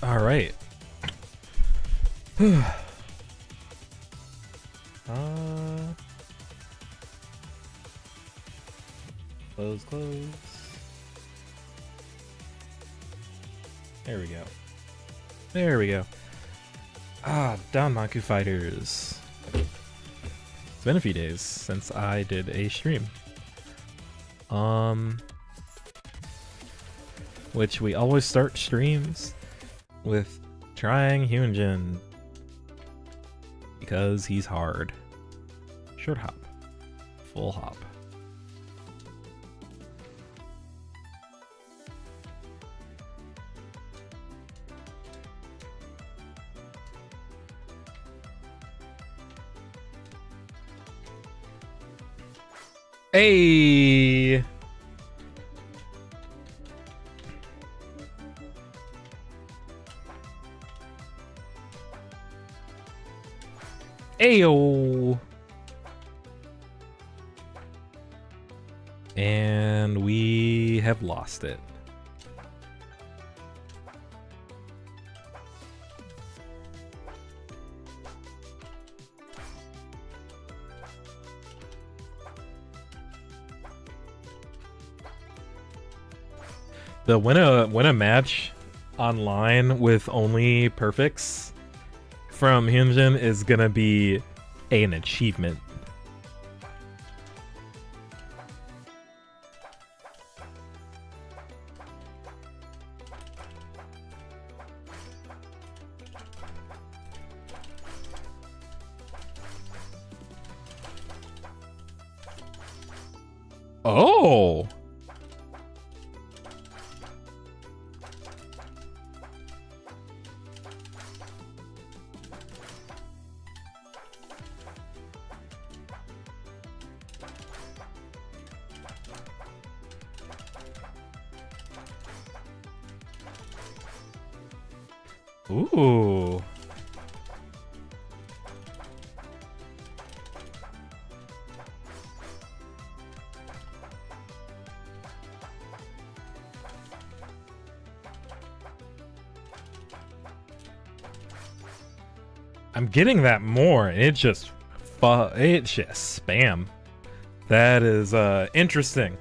All right. Close. There we go. Danmaku Fighters. It's been a few days since I did a stream. Which we always start streams with trying Hyunjin because he's hard. Short hop. Full hop. Hey! Ayo! And we have lost it. The win a match online with only perfects from Hyunjin is gonna be an achievement. Oh! Ooh. I'm getting that more, and it's just spam. That is interesting.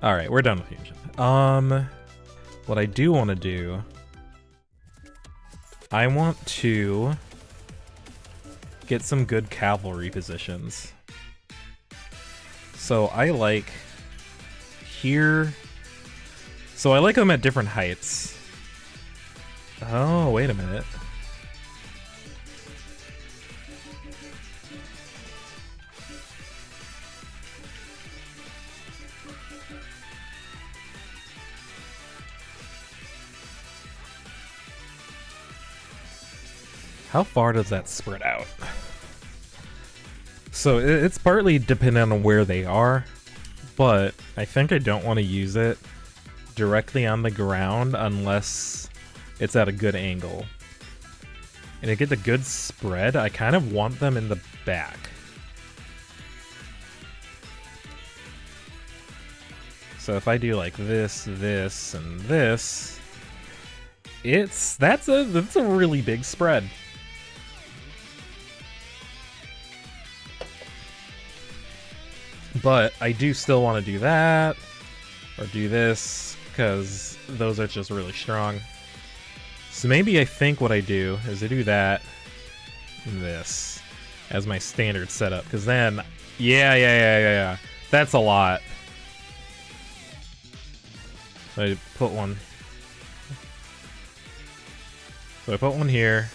All right, we're done with Fusion. What I do want to do, I want to get some good cavalry positions. So I like here. So I like them at different heights. Oh, wait a minute. How far does that spread out? So it's partly dependent on where they are, but I think I don't want to use it directly on the ground unless it's at a good angle. And to get the good spread, I kind of want them in the back. So if I do like this, this, and this, that's a really big spread. But I do still want to do that, or do this, because those are just really strong. So maybe I think what I do is I do that, and this, as my standard setup, because then, yeah, that's a lot. I put one. So I put one here,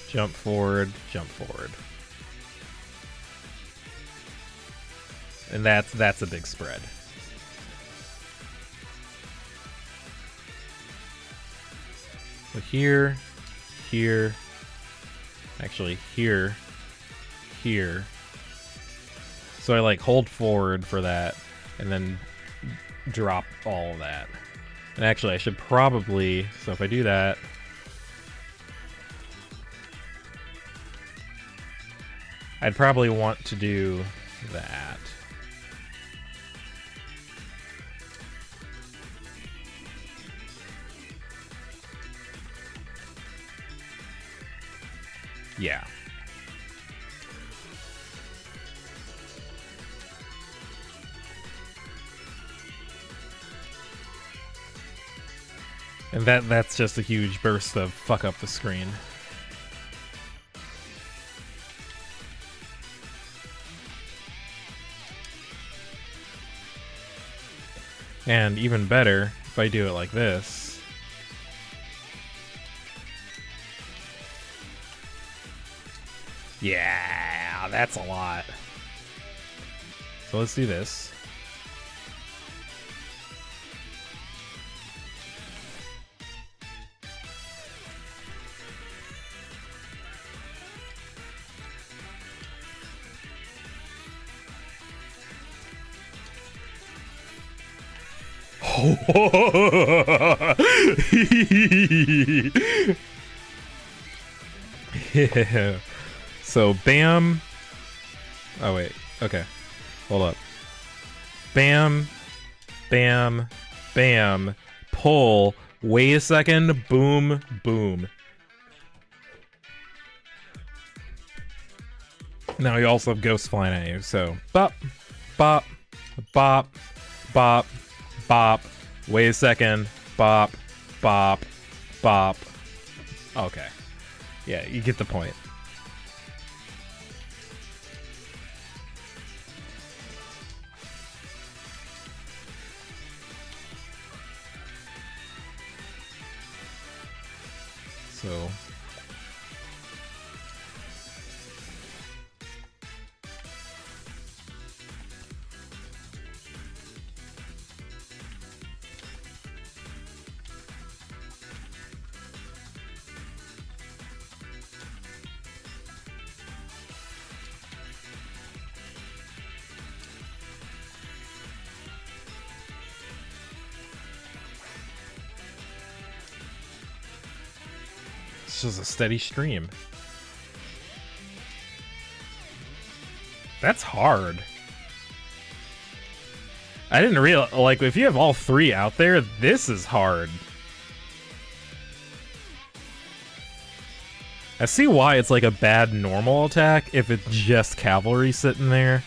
jump forward. And that's a big spread. So here, actually here. So I like hold forward for that and then drop all of that. And actually I should probably, so if I do that, I'd probably want to do that. Yeah. And that's just a huge burst of fuck up the screen. And even better, if I do it like this. Yeah, that's a lot. So let's do this. Yeah. So bam. Oh wait. Okay. Hold up. Bam. Bam. Bam. Pull. Wait a second. Boom. Boom. Now you also have ghosts flying at you. So bop. Bop. Bop. Bop. Bop. Wait a second. Bop. Bop. Bop. Okay. Yeah, you get the point. So it's just a steady stream. That's hard. I didn't realize, like, if you have all three out there, this is hard. I see why it's like a bad normal attack if it's just cavalry sitting there.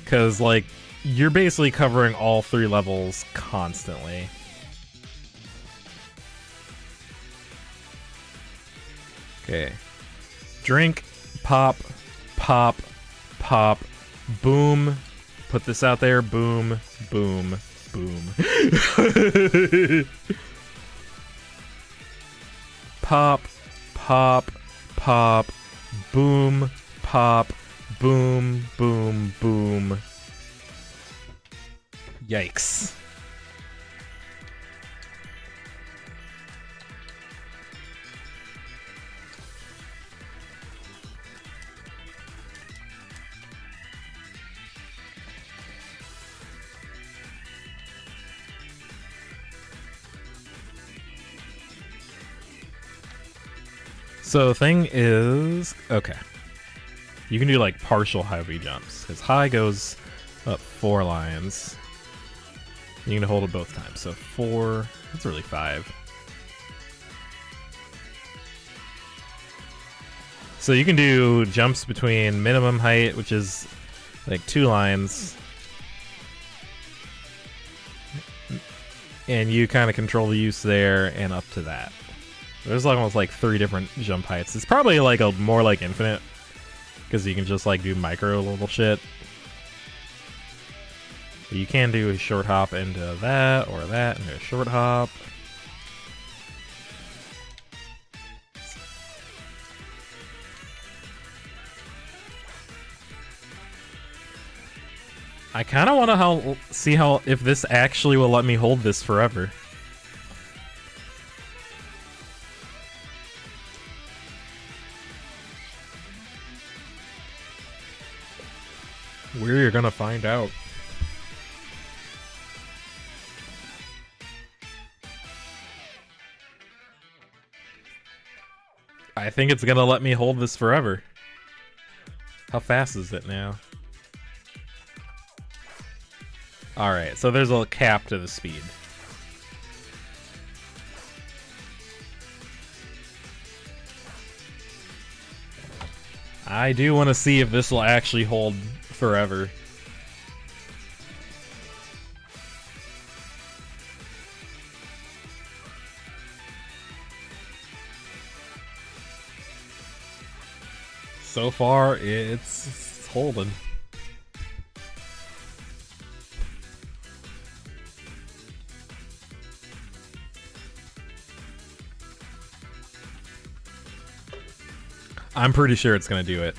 Because, like, you're basically covering all three levels constantly. Okay. Drink, pop, pop, pop, boom. Put this out there, boom, boom, boom. Pop, pop, pop, boom, pop, boom, boom, boom. Yikes. So the thing is, okay, you can do like partial high V jumps because high goes up 4 lines. You can hold it both times, so 4. That's really 5. So you can do jumps between minimum height, which is like 2 lines, and you kind of control the use there and up to that. There's almost like 3 different jump heights. It's probably like a more like infinite because you can just like do micro little shit. But you can do a short hop into that or that into a short hop. I kind of want to see how if this actually will let me hold this forever. We're gonna find out. I think it's gonna let me hold this forever. How fast is it now? Alright, so there's a cap to the speed. I do want to see if this will actually hold forever. So far, it's holding. I'm pretty sure it's gonna do it.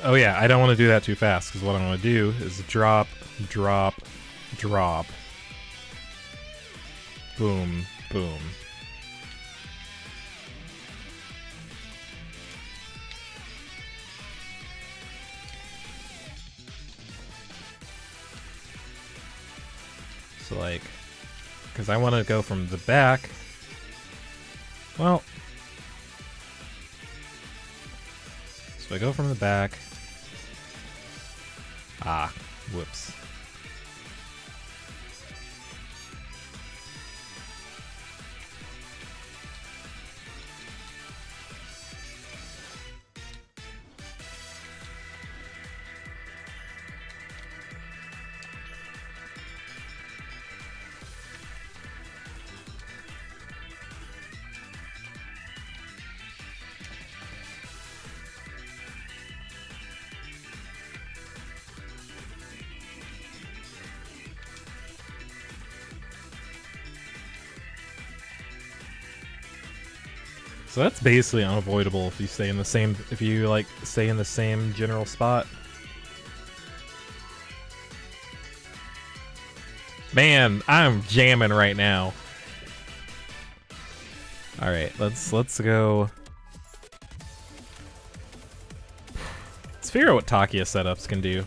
Oh yeah, I don't want to do that too fast, because what I want to do is drop, drop, drop. Boom, boom. So like, because I want to go from the back. Well, so I go from the back. Ah, whoops. So that's basically unavoidable if you stay in the same, if you like stay in the same general spot. Man, I'm jamming right now. All right, let's go. Let's figure out what Takia setups can do.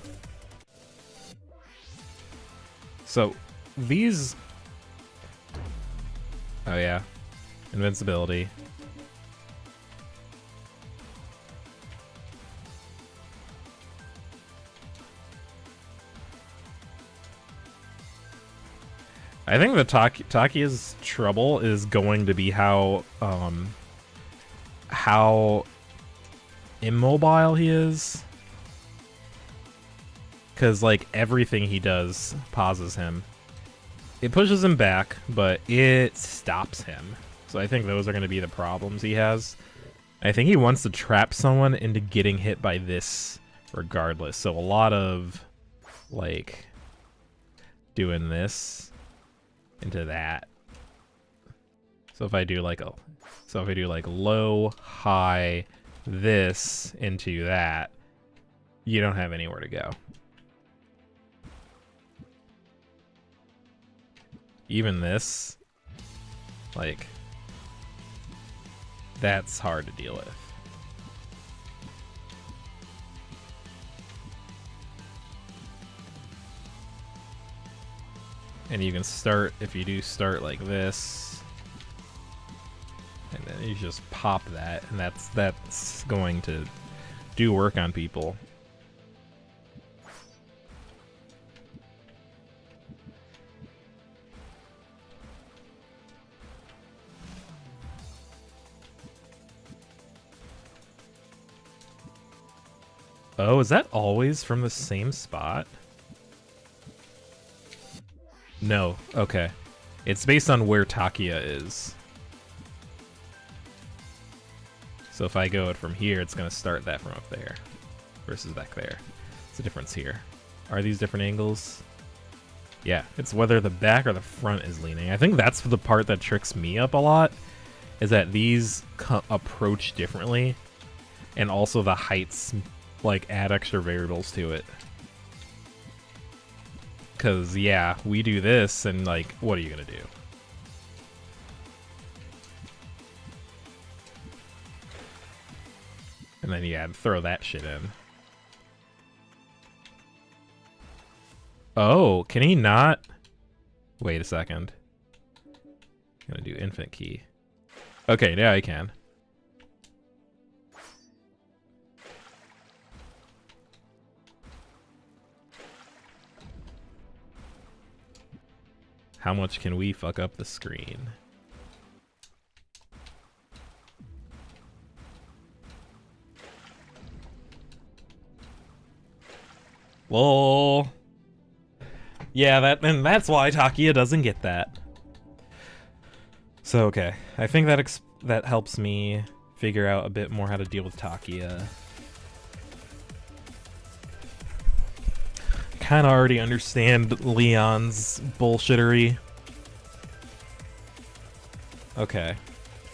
So these. Oh yeah, invincibility. I think the Takia's trouble is going to be how immobile he is. Because like everything he does pauses him. It pushes him back, but it stops him. So I think those are going to be the problems he has. I think he wants to trap someone into getting hit by this regardless. So a lot of like doing this into that. So if I do like low, high, this into that, you don't have anywhere to go. Even this, like, that's hard to deal with. And you can start, if you do start like this, and then you just pop that, and that's going to do work on people. Oh, is that always from the same spot? No, okay. It's based on where Takia is. So if I go it from here, it's gonna start that from up there versus back there. It's a difference here. Are these different angles? Yeah, it's whether the back or the front is leaning. I think that's the part that tricks me up a lot, is that these approach differently, and also the heights like add extra variables to it. Because, yeah, we do this, and, like, what are you going to do? And then, yeah, throw that shit in. Oh, can he not? Wait a second. I'm gonna do infinite key. Okay, now I can. How much can we fuck up the screen? Lol. Yeah, and that's why Takia doesn't get that. So okay, I think that helps me figure out a bit more how to deal with Takia. Kind of already understand Leon's bullshittery. Okay,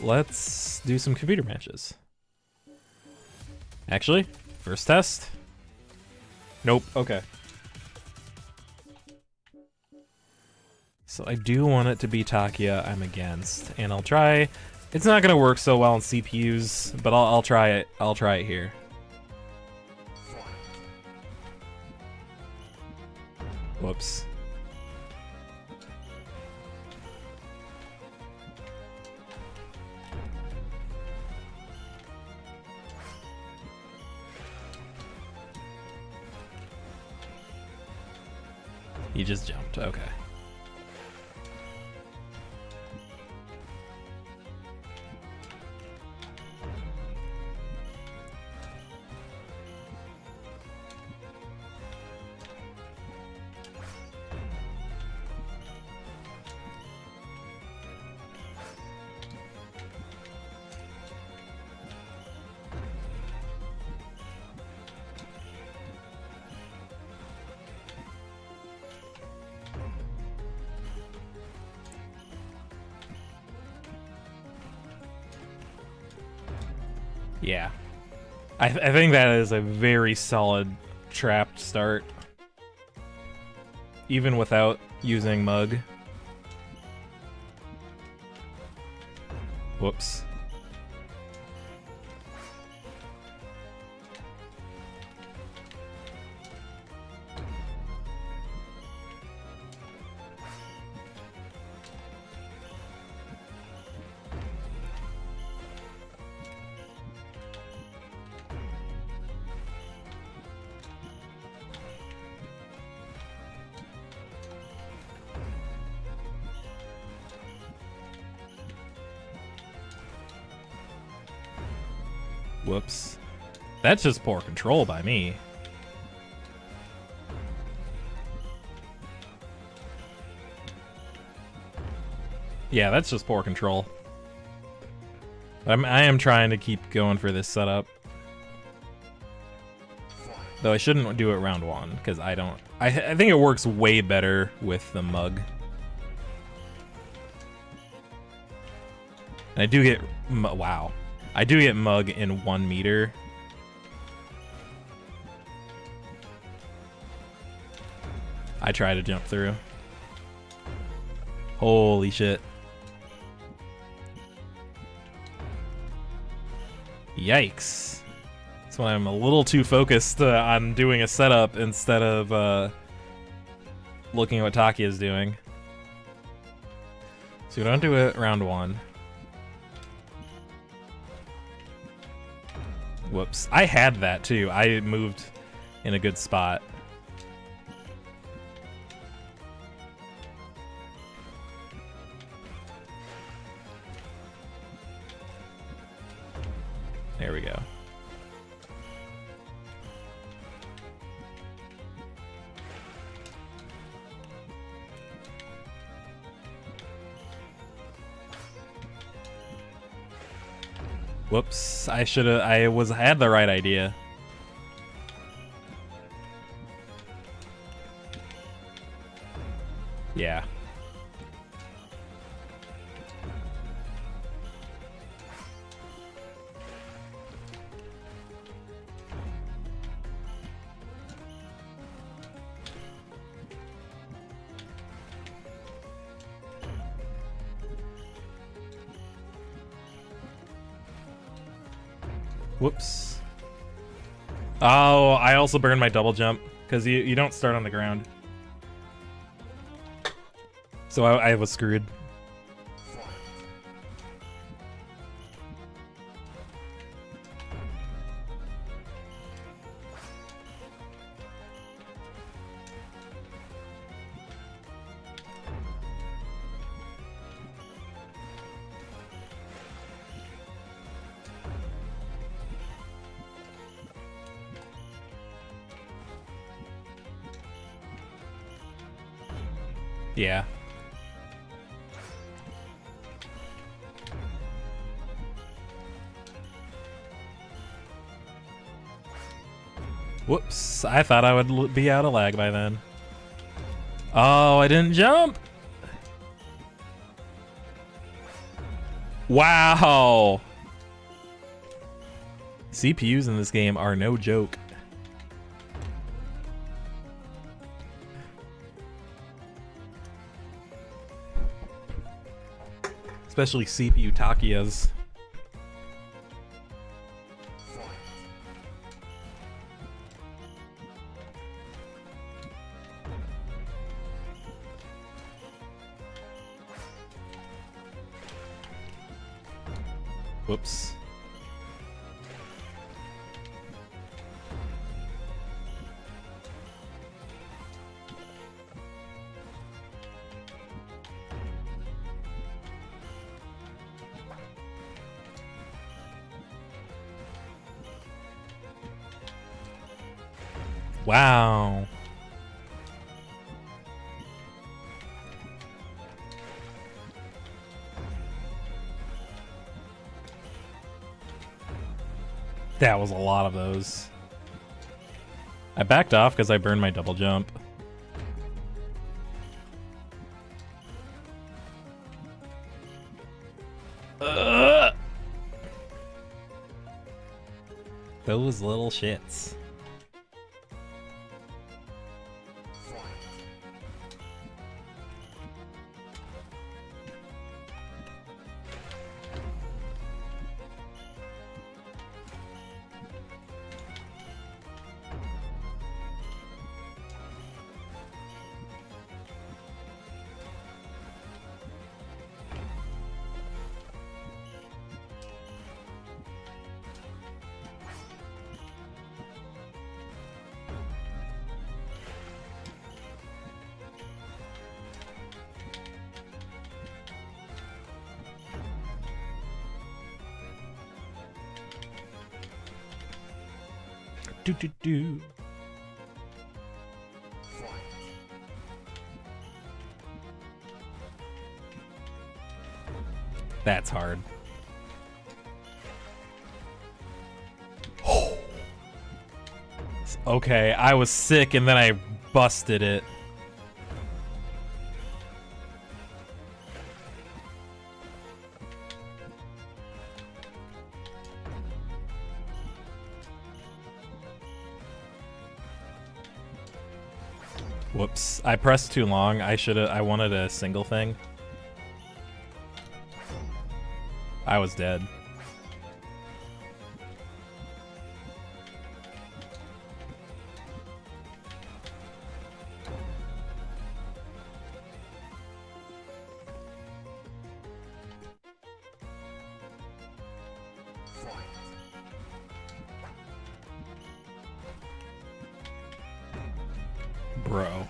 let's do some computer matches. Actually, first test. Nope, okay. So I do want it to be Takia I'm against, and I'll try. It's not gonna work so well on CPUs, but I'll try it. I'll try it here. Whoops. He just jumped, okay. Yeah. I think that is a very solid trapped start. Even without using Mug. Whoops. Whoops. That's just poor control by me. Yeah, that's just poor control. I am trying to keep going for this setup. Though I shouldn't do it round one, because I think it works way better with the Mug. And I do get, wow. I do get Mug in 1 meter. I try to jump through. Holy shit. Yikes. That's why I'm a little too focused on doing a setup instead of looking at what Takia is doing. So we don't do it round one. Whoops. I had that too. I moved in a good spot. There we go. Whoops, I had the right idea. Yeah. Whoops. Oh, I also burned my double jump because you don't start on the ground. So I was screwed. Yeah. Whoops, I thought I would be out of lag by then. Oh, I didn't jump! Wow! CPUs in this game are no joke. Especially CPU Takiyas. Whoops. Wow. That was a lot of those. I backed off because I burned my double jump. Those little shits. Do do do. That's hard. Okay, I was sick and then I busted it. Whoops, I pressed too long. I wanted a single thing. I was dead. Bro.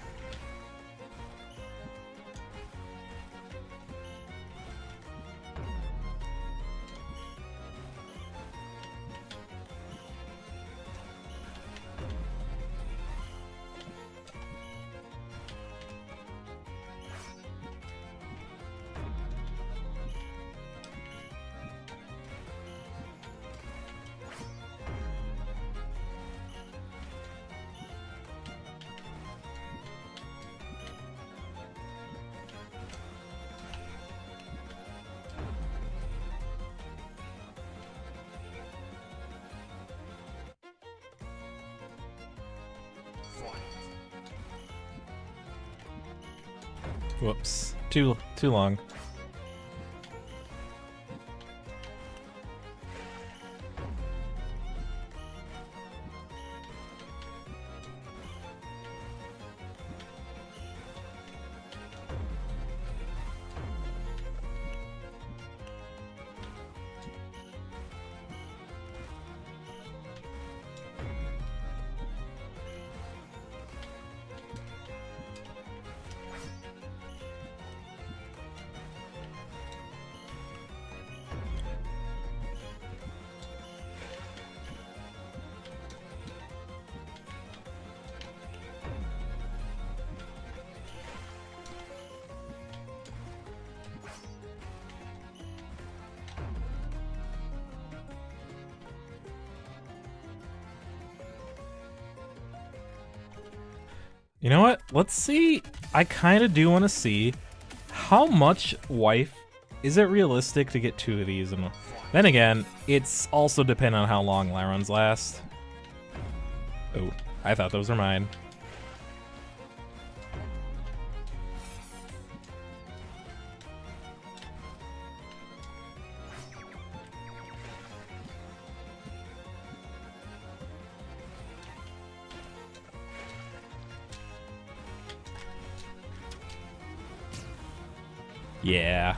Whoops. Too long. You know what? Let's see. I kind of do want to see how much wife is it realistic to get 2 of these. And then again, it's also dependent on how long Larons last. Oh, I thought those were mine. Yeah.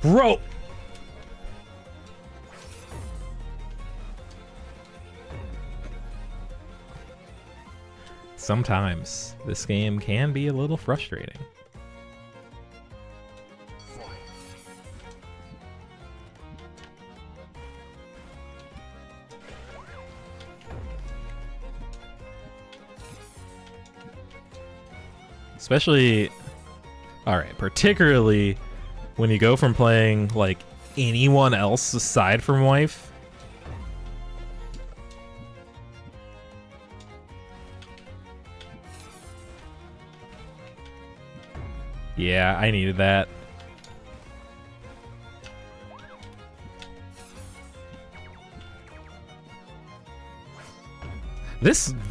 Bro! Sometimes this game can be a little frustrating. Especially, alright, particularly when you go from playing, like, anyone else aside from wife. Yeah, I needed that.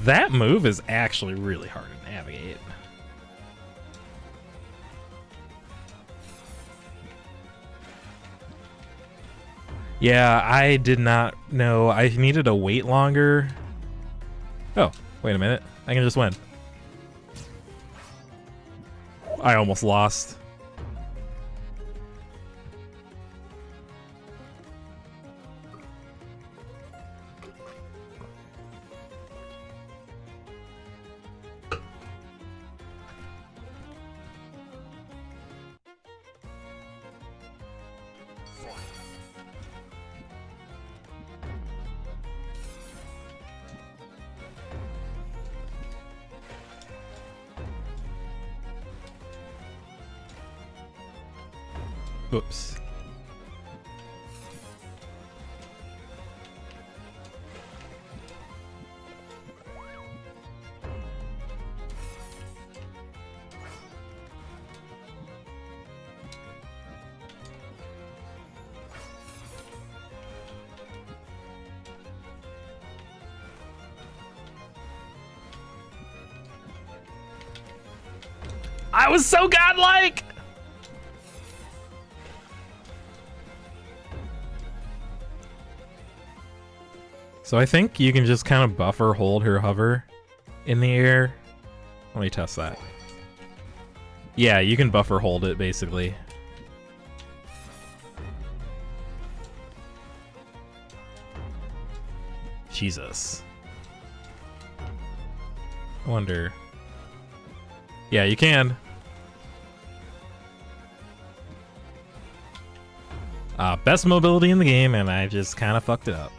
That move is actually really hard to navigate. Yeah, I did not know. I needed to wait longer. Oh, wait a minute. I can just win. I almost lost. Oops. I was so godlike! So I think you can just kind of buffer hold her hover in the air. Let me test that. Yeah, you can buffer hold it basically. Jesus. I wonder. Yeah, you can. Best mobility in the game, and I just kind of fucked it up.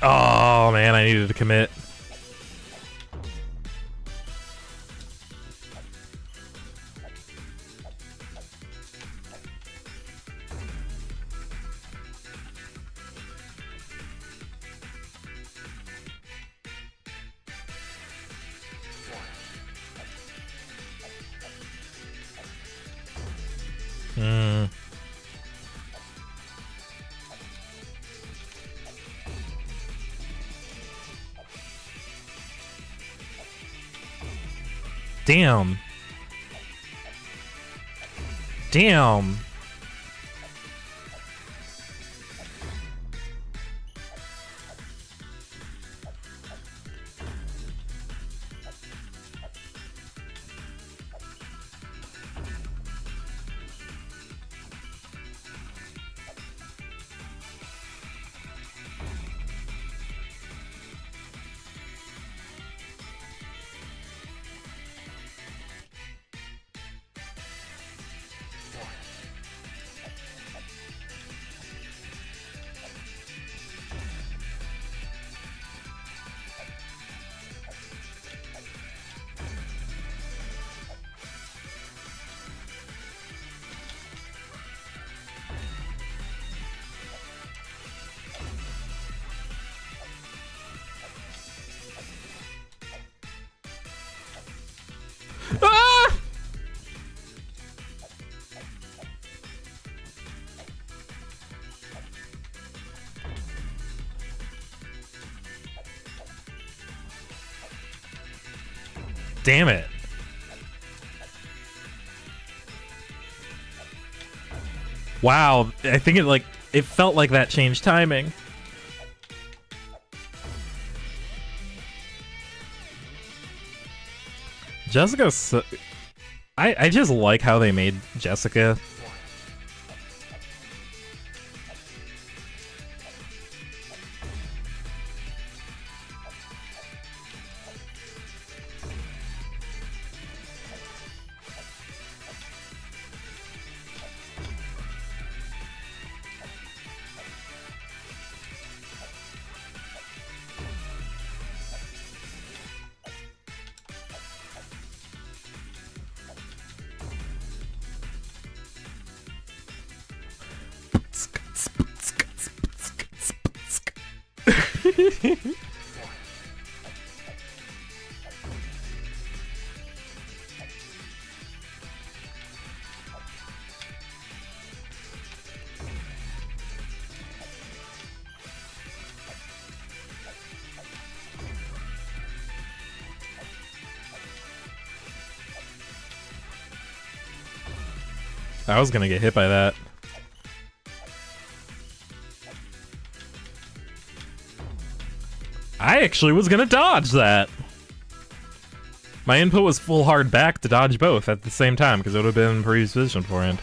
Oh man, I needed to commit. Damn. Damn. Ah! Damn it. Wow, I think it felt like that changed timing. Jessica, I just like how they made Jessica. I was gonna get hit by that. I actually was gonna dodge that. My input was full hard back to dodge both at the same time because it would have been previous position forehand.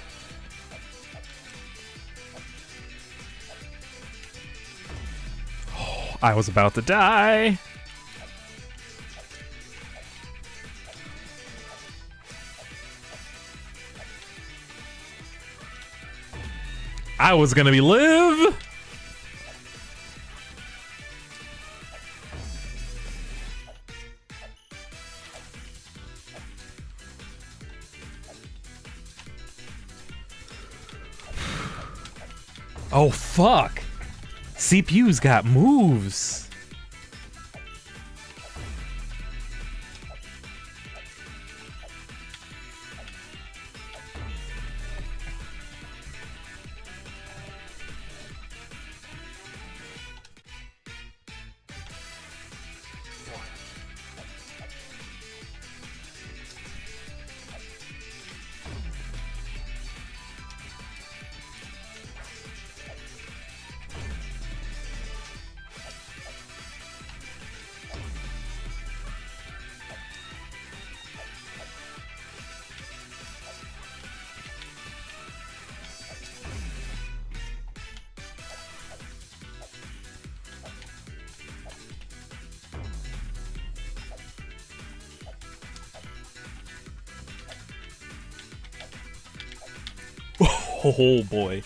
Oh, I was about to die. I was gonna be live. Oh fuck. CPU's got moves. Oh boy.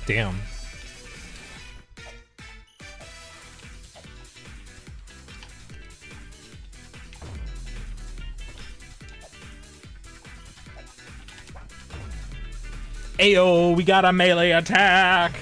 Damn. Ayo, we got a melee attack!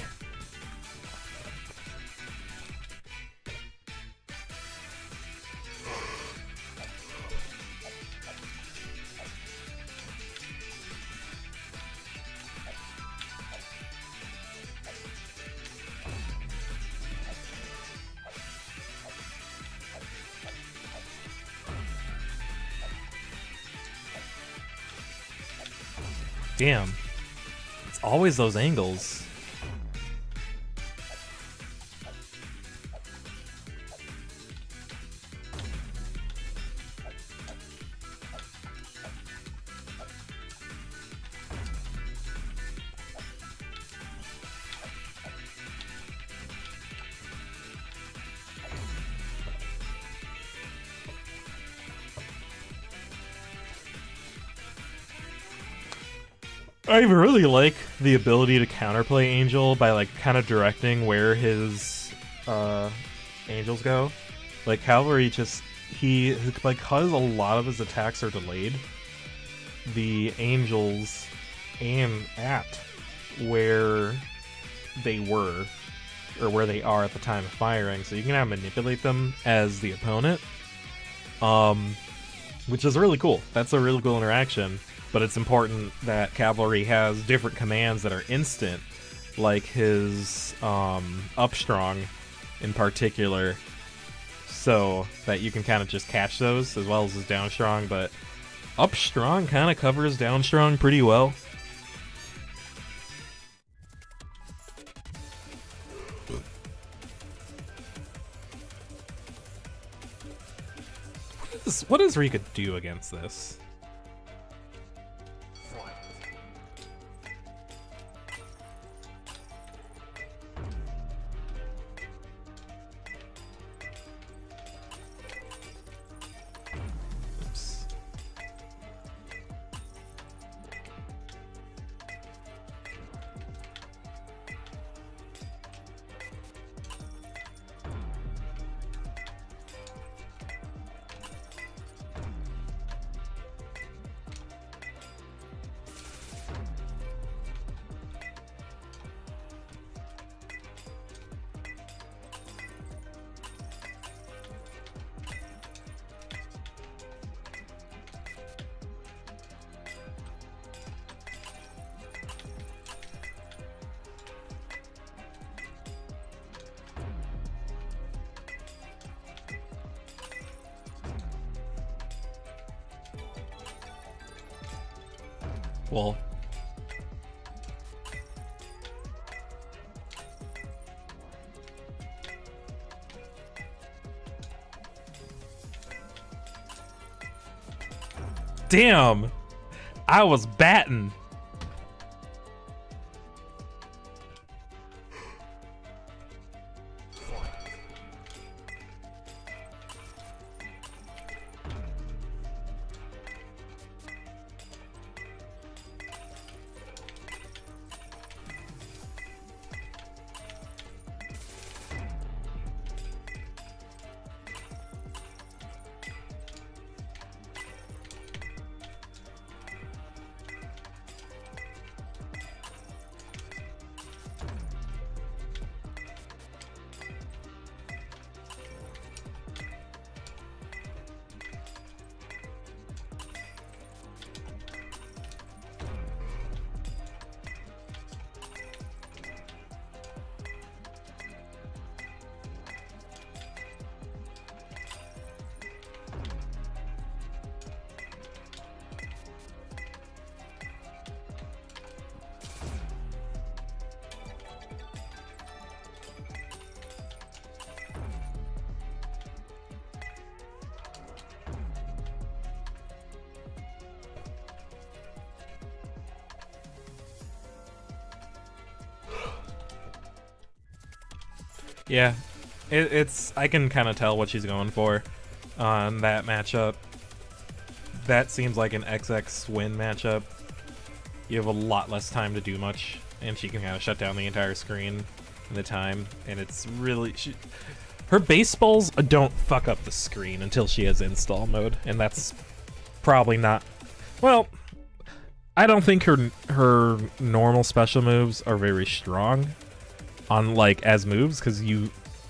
Damn. It's always those angles. I really like the ability to counterplay Angel by like kind of directing where his angels go. Like Cavalry just because a lot of his attacks are delayed, the angels aim at where they were or where they are at the time of firing, so you can kind of manipulate them as the opponent, which is really cool. That's a really cool interaction. But it's important that Cavalry has different commands that are instant, like his up strong in particular, so that you can kind of just catch those, as well as his down strong. But up strong kind of covers down strong pretty well. What does Rika do against this? Well, damn, I was batting. Yeah, it's I can kind of tell what she's going for on that matchup. That seems like an XX win matchup. You have a lot less time to do much, and she can kind of shut down the entire screen in the time, and it's really... her baseballs don't fuck up the screen until she has install mode, and that's probably not... well, I don't think her normal special moves are very strong on like as moves, because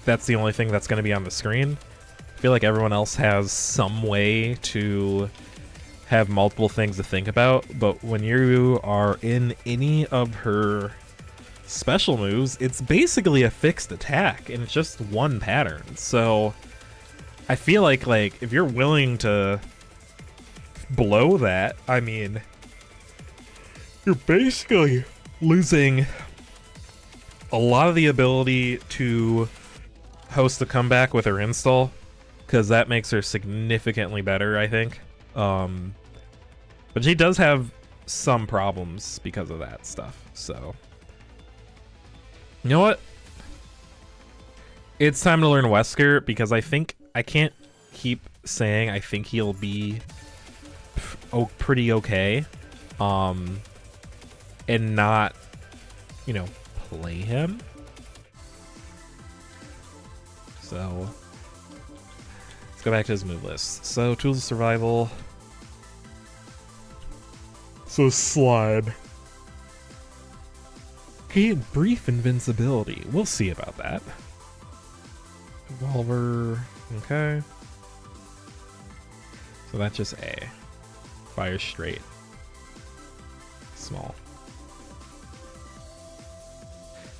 that's the only thing that's going to be on the screen. I feel like everyone else has some way to have multiple things to think about, but when you are in any of her special moves, it's basically a fixed attack, and it's just one pattern. So I feel like if you're willing to blow that, I mean, you're basically losing a lot of the ability to host a comeback with her install, because that makes her significantly better, I think. But she does have some problems because of that stuff, so... You know what? It's time to learn Wesker, because I think I can't keep saying I think he'll be pretty okay, and not, you know, play him. So let's go back to his move list. So tools of survival. So slide. Gain brief invincibility. We'll see about that. Revolver. Okay. So that's just A. Fire straight. Small.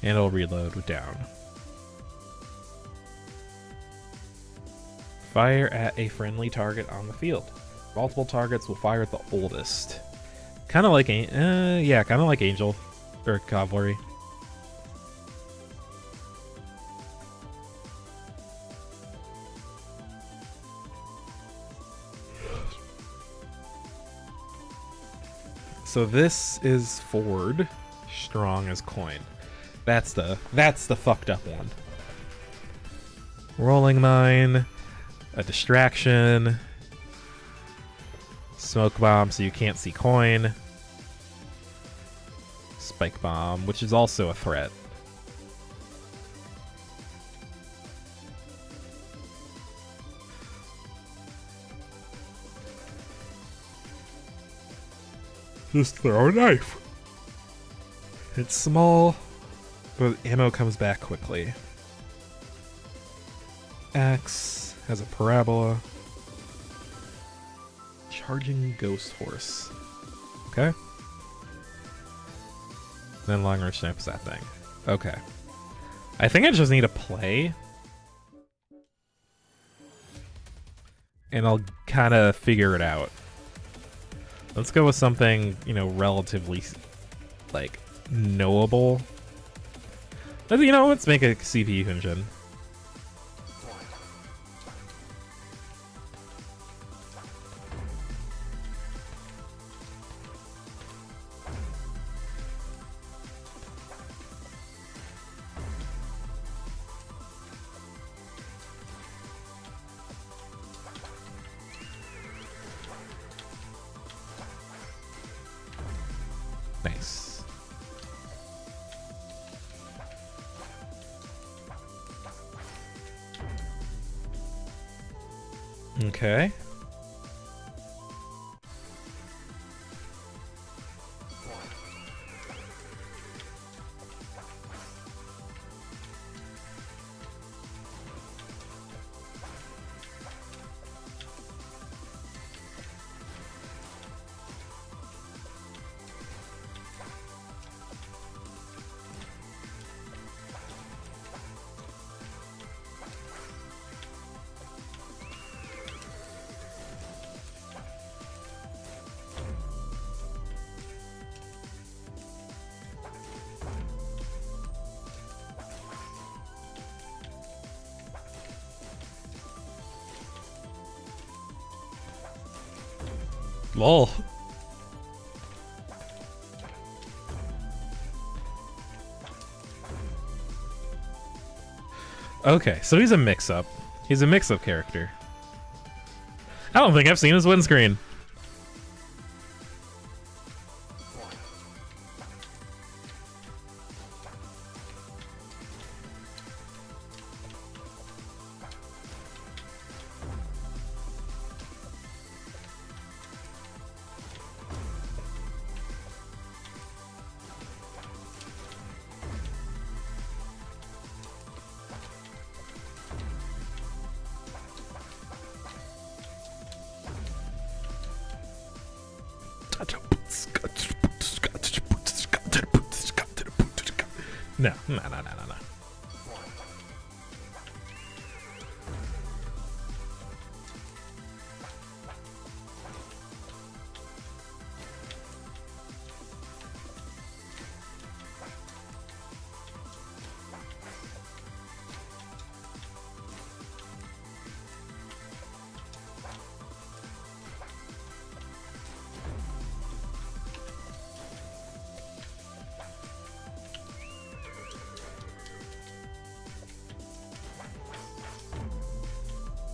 And it'll reload with down. Fire at a friendly target on the field. Multiple targets will fire at the oldest. Kind of like, yeah, kind of like Angel or Cavalry. So this is Ford, strong as coin. That's the fucked up one. Rolling mine, a distraction, smoke bomb so you can't see coin, spike bomb, which is also a threat. Just throw a knife. It's small, but ammo comes back quickly. Axe has a parabola. Charging ghost horse. Okay. Then long range snipes that thing. Okay. I think I just need to play. And I'll kind of figure it out. Let's go with something, you know, relatively, like, knowable. You know, let's make a CPU engine. Nice. Okay. Lol. Okay, so he's a mix-up. He's a mix-up character. I don't think I've seen his windscreen. No, no, no, no, no, no.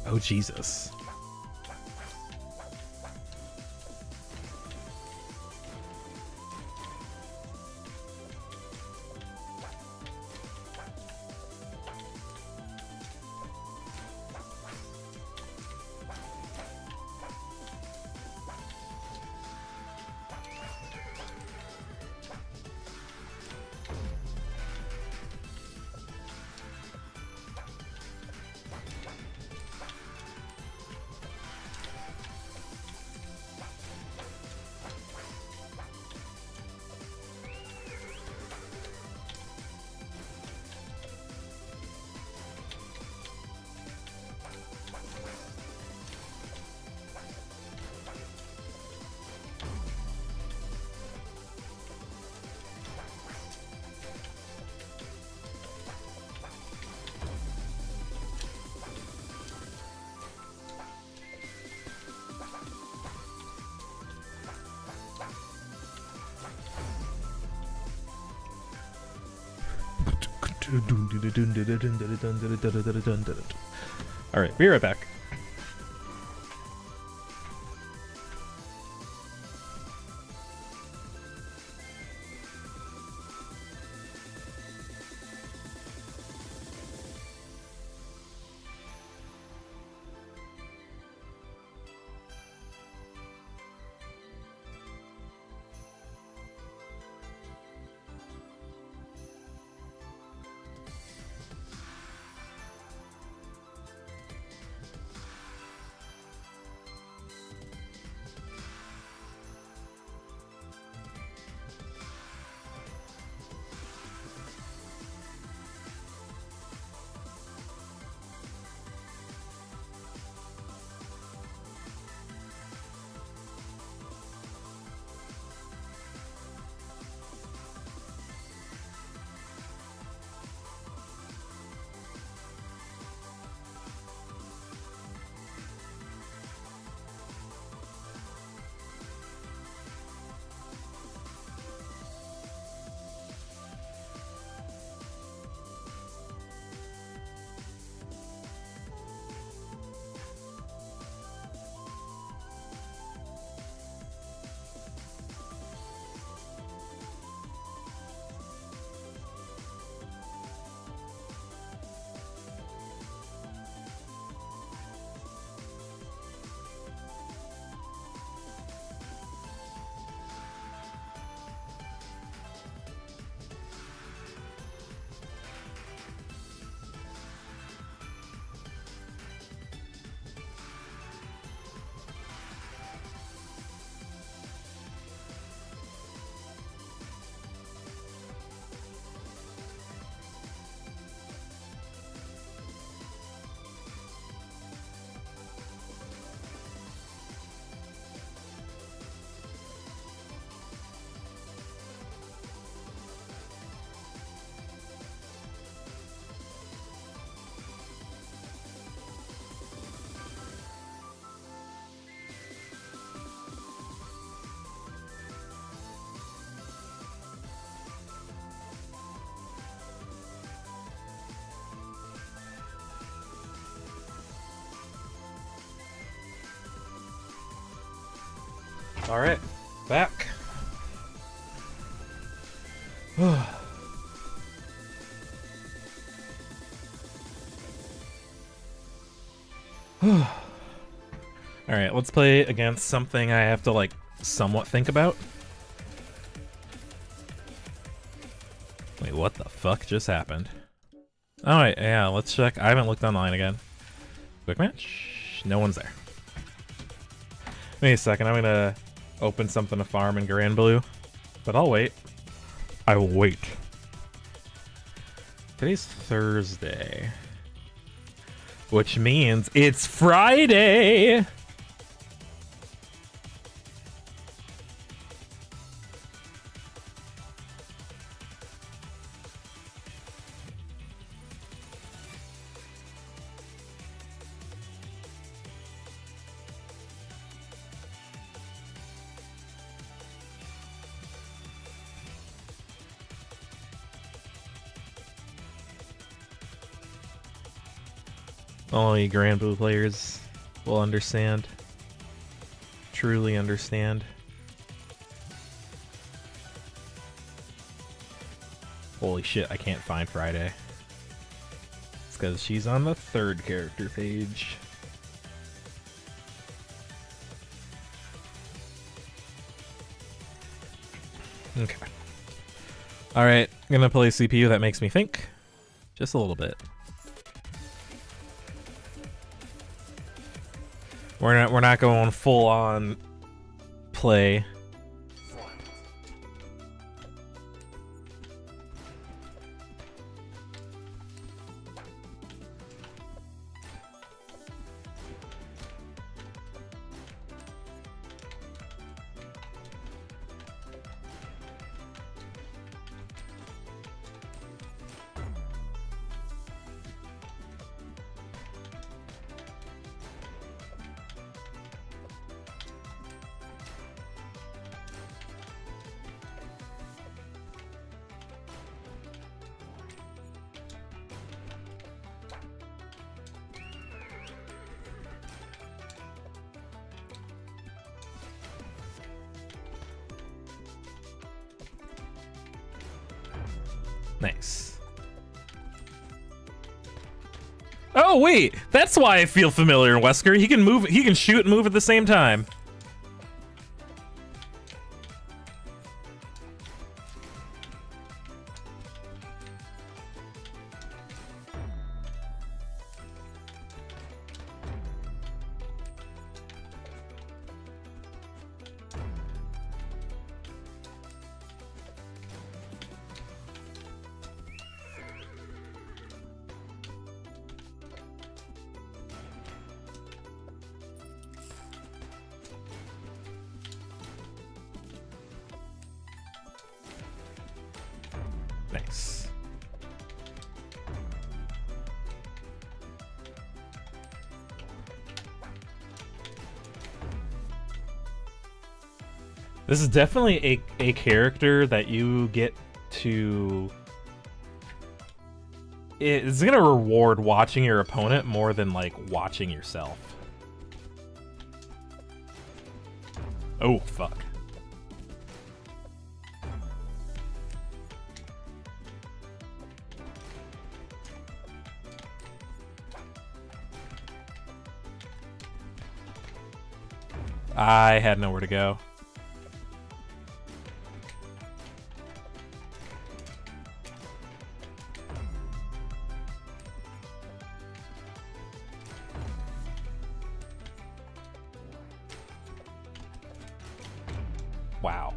Oh, Jesus. Alright, be right back. Alright, back. Alright, let's play against something I have to, like, somewhat think about. Wait, what the fuck just happened? Alright, yeah, let's check. I haven't looked online again. Quick match? No one's there. Wait a second, I'm gonna open something to farm in Grand Blue. But I'll wait. I will wait. Today's Thursday. Which means it's Friday! Only Grand Blue players will understand. Truly understand. Holy shit, I can't find Friday. It's because she's on the 3rd character page. Okay. Alright, I'm gonna play CPU that makes me think. Just a little bit. We're not going full on play. Nice. Oh wait, that's why I feel familiar in Wesker. He can move, he can shoot and move at the same time. Nice. This is definitely a character that you get to... It's gonna reward watching your opponent more than, like, watching yourself. Oh, fuck. I had nowhere to go. Wow.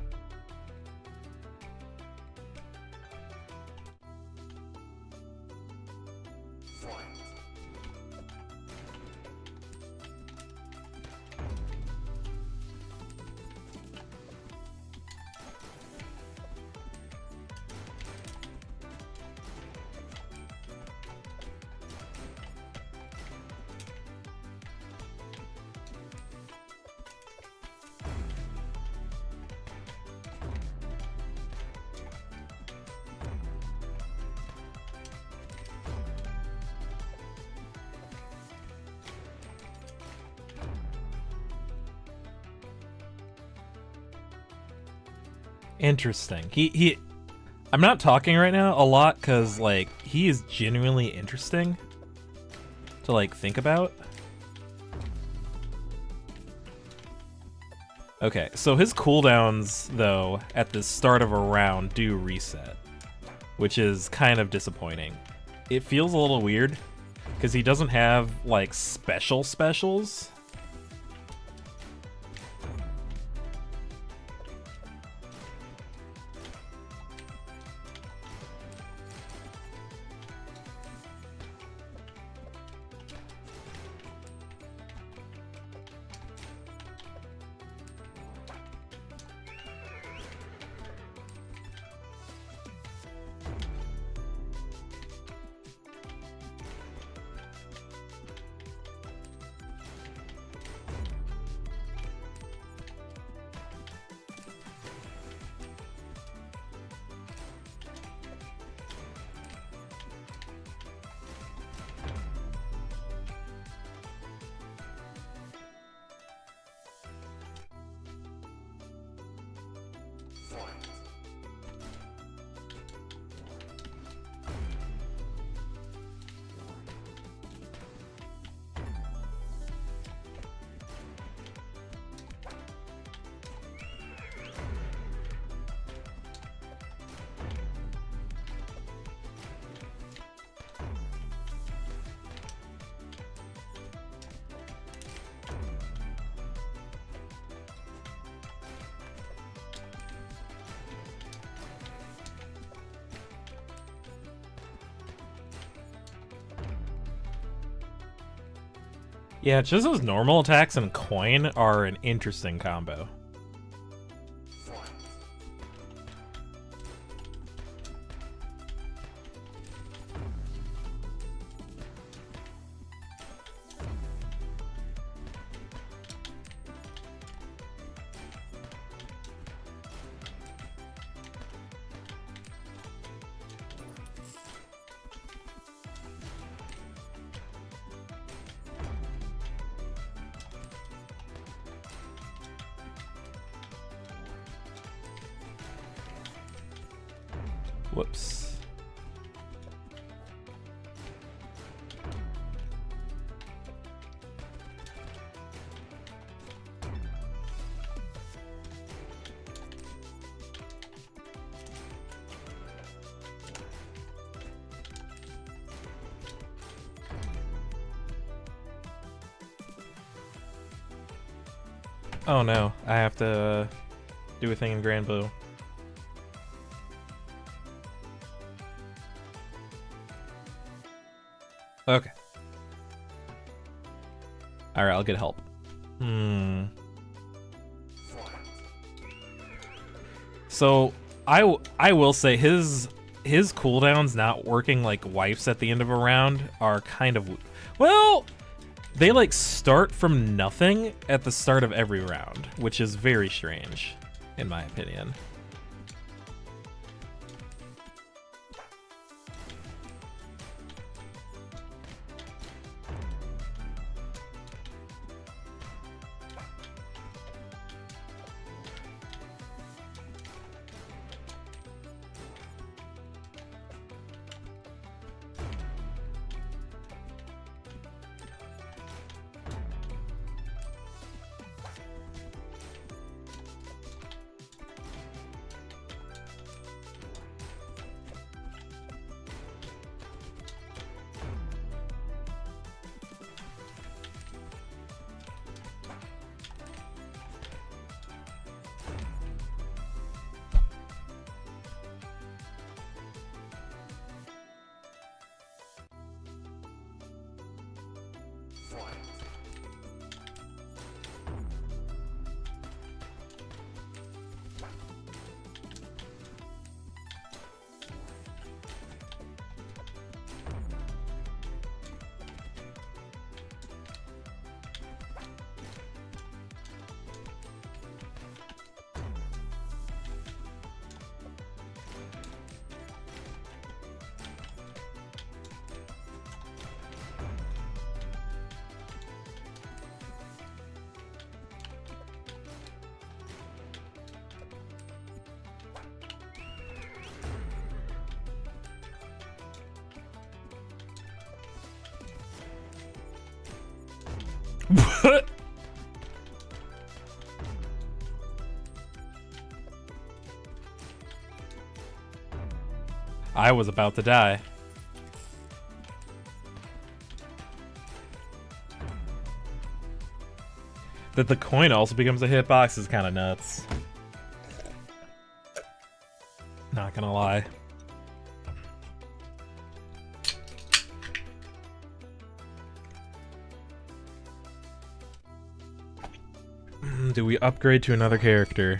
Interesting. I'm not talking right now a lot because, like, he is genuinely interesting to, like, think about. Okay, so his cooldowns, though, at the start of a round do reset, which is kind of disappointing. It feels a little weird because he doesn't have, like, specials. Yeah, just those normal attacks and coin are an interesting combo. Whoops. Oh no, I have to do a thing in Grand Blue. Okay. Alright, I'll get help. So, I will say his cooldowns not working like wipes at the end of a round are kind of... Well, they like start from nothing at the start of every round, which is very strange, in my opinion. What? I was about to die. That the coin also becomes a hitbox is kind of nuts. Not gonna lie. Do we upgrade to another character?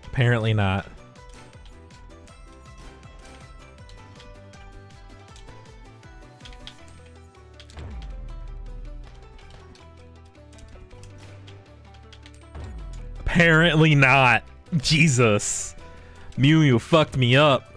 Apparently not. Apparently not. Jesus. Mew Mew fucked me up.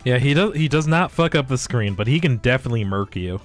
Yeah, he does not fuck up the screen, but he can definitely murk you.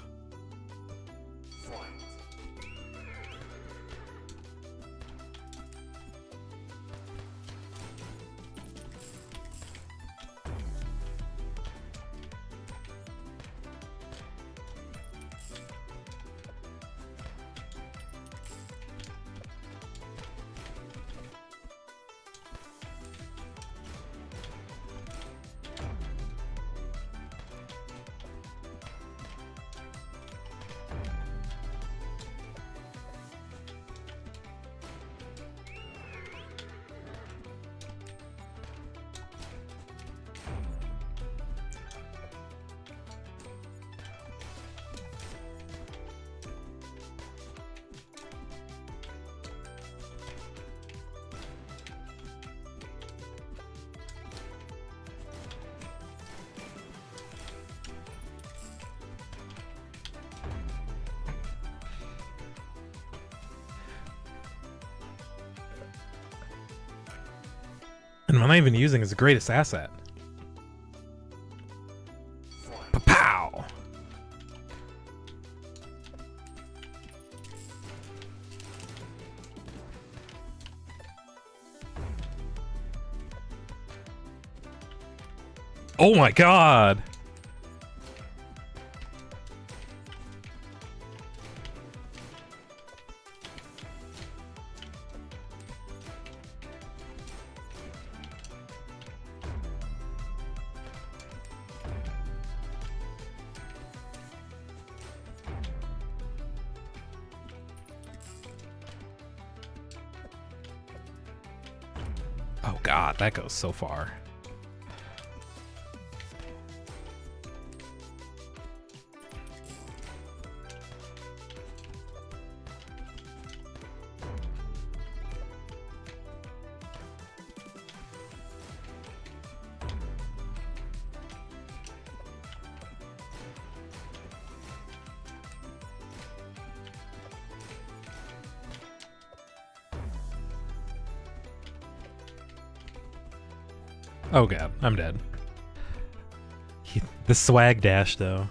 And I'm not even using his greatest asset. Pow! Oh my god! Oh god, that goes so far. Oh god, I'm dead. The swag dash, though.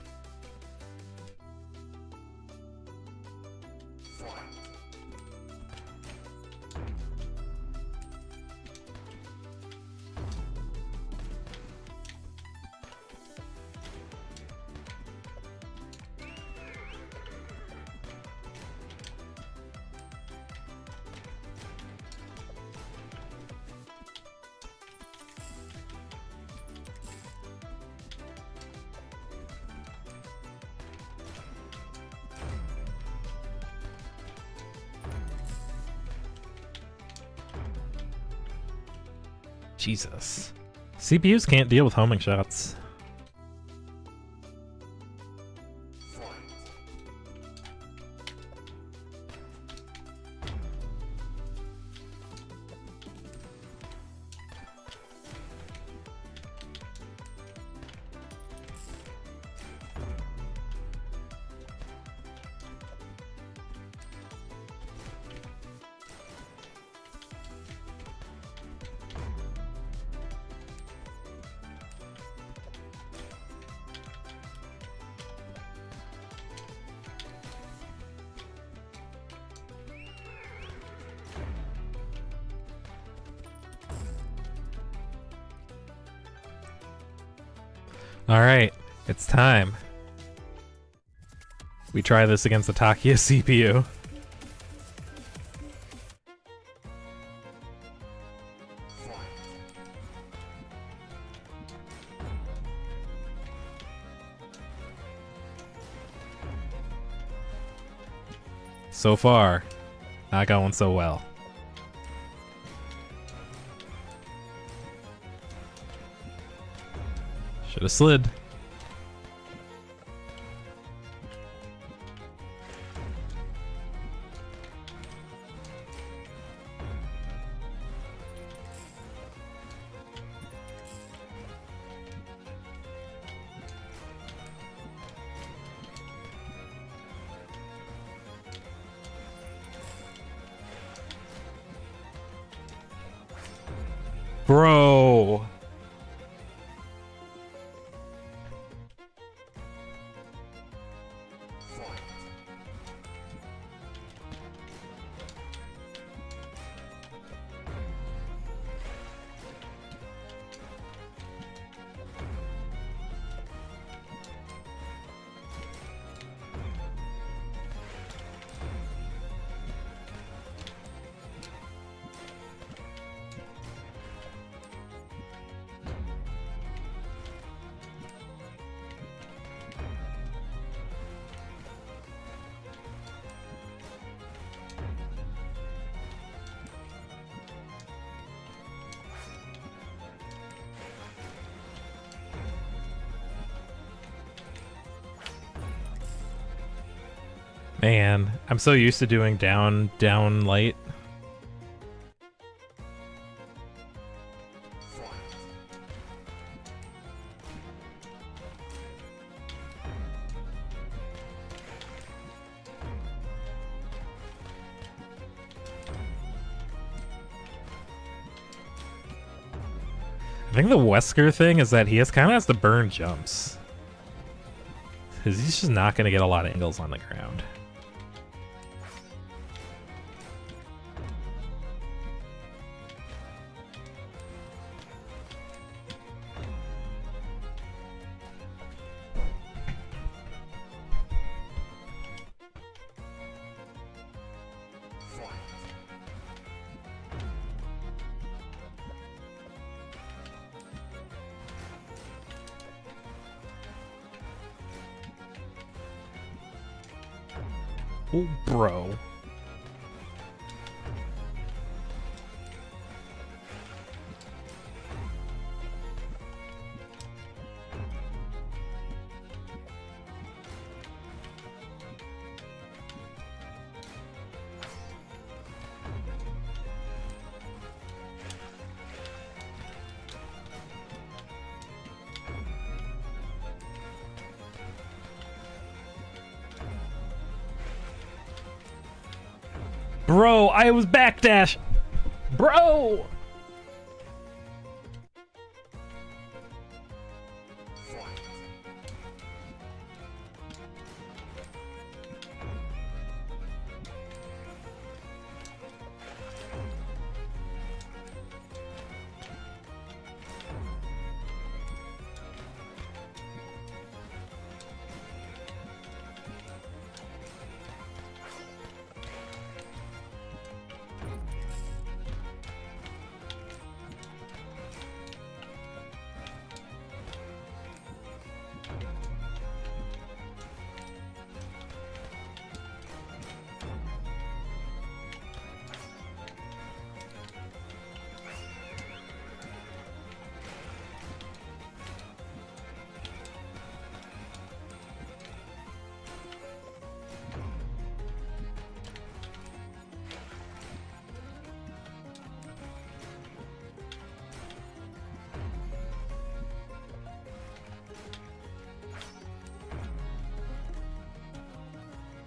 Jesus. CPUs can't deal with homing shots. Alright, it's time. We try this against the Takia CPU. So far, not going so well. Should have slid. Bro. Man, I'm so used to doing down, light. I think the Wesker thing is that he kind of has to burn jumps. Because he's just not going to get a lot of angles on the ground. Oh, bro. Bro, I was backdash. Bro.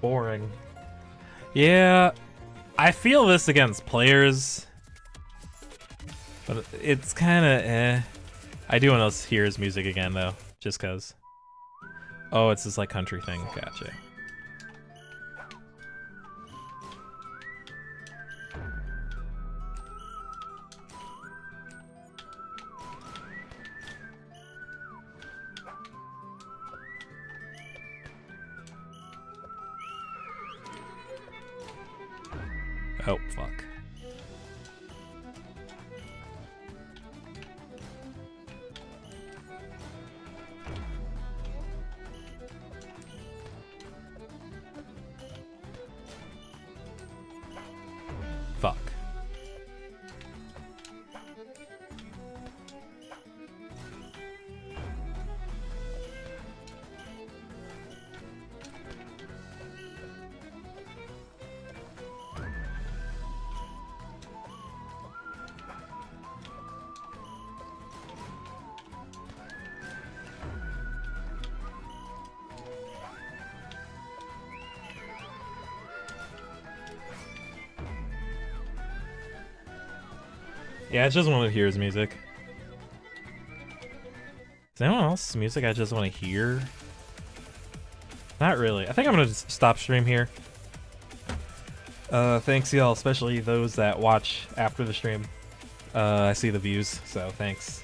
Boring. Yeah, I feel this against players, but it's kind of eh. I do want to hear his music again though, just cause. Oh, it's this like country thing. Gotcha. Oh, fuck. Fuck. Yeah, it's just one of Here's music. Is anyone else's music I just want to hear? Not really. I think I'm gonna just stop stream here. Thanks y'all, especially those that watch after the stream. I see the views, so thanks.